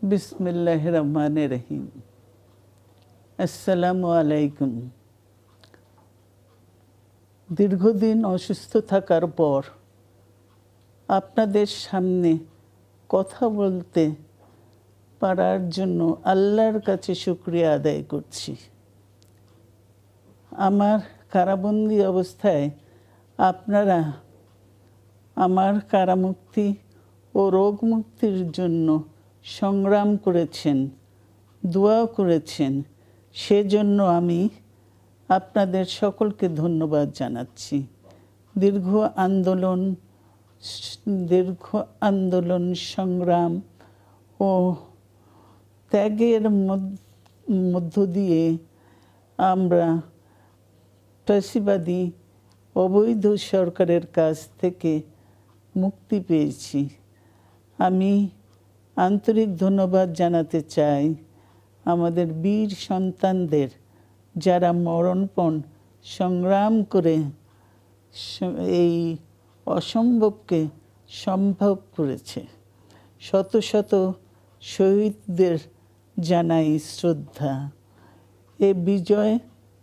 বিসমিল্লাহির রহমানির রহিম। আসসালামু আলাইকুম। দীর্ঘদিন অসুস্থ থাকার পর আপনাদের সামনে কথা বলতে পারার জন্য আল্লাহর কাছে শুকরিয়া আদায় করছি। আমার কারাবন্দী অবস্থায় আপনারা আমার কারামুক্তি ও রোগ মুক্তির জন্য সংগ্রাম করেছেন, দোয়া করেছেন। সেজন্য আমি আপনাদের সকলকে ধন্যবাদ জানাচ্ছি। দীর্ঘ আন্দোলন সংগ্রাম ও ত্যাগের মধ্য দিয়ে আমরা ফ্যাসিবাদী অবৈধ সরকারের কাছ থেকে মুক্তি পেয়েছি। আমি আন্তরিক ধন্যবাদ জানাতে চাই আমাদের বীর সন্তানদের, যারা মরণপণ সংগ্রাম করে এই অসম্ভবকে সম্ভব করেছে। শত শত শহীদদের জানাই শ্রদ্ধা। এ বিজয়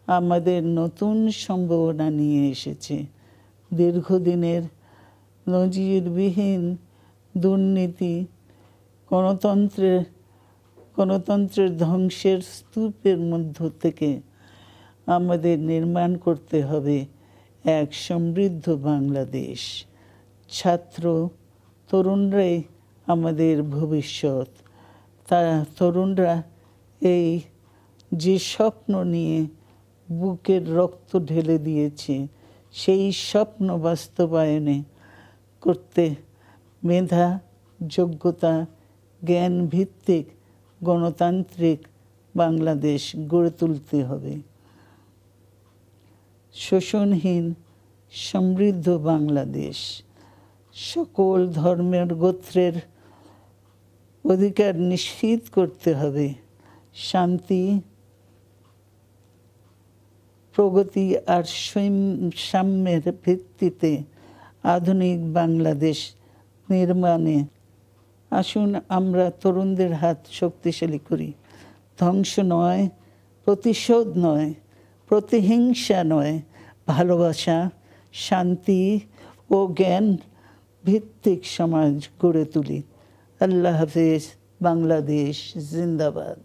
আমাদের নতুন সম্ভাবনা নিয়ে এসেছে। দীর্ঘদিনের নজিরবিহীন দুর্নীতি, গণতন্ত্রের ধ্বংসের স্তূপের মধ্য থেকে আমাদের নির্মাণ করতে হবে এক সমৃদ্ধ বাংলাদেশ। ছাত্র তরুণরাই আমাদের ভবিষ্যৎ। তরুণরা এই যে স্বপ্ন নিয়ে বুকের রক্ত ঢেলে দিয়েছে, সেই স্বপ্ন বাস্তবায়নে করতে মেধা, যোগ্যতা, জ্ঞান ভিত্তিক গণতান্ত্রিক বাংলাদেশ গড়ে তুলতে হবে। শোষণহীন সমৃদ্ধ বাংলাদেশ। সকল ধর্মের গোত্রের অধিকার নিশ্চিত করতে হবে। শান্তি, প্রগতি আর সাম্যের ভিত্তিতে আধুনিক বাংলাদেশ নির্মাণে আসুন আমরা তরুণদের হাত শক্তিশালী করি। ধ্বংস নয়, প্রতিশোধ নয়, প্রতিহিংসা নয়, ভালোবাসা, শান্তি ও জ্ঞান ভিত্তিক সমাজ গড়ে তুলি। আল্লাহ হাফেজ। বাংলাদেশ জিন্দাবাদ।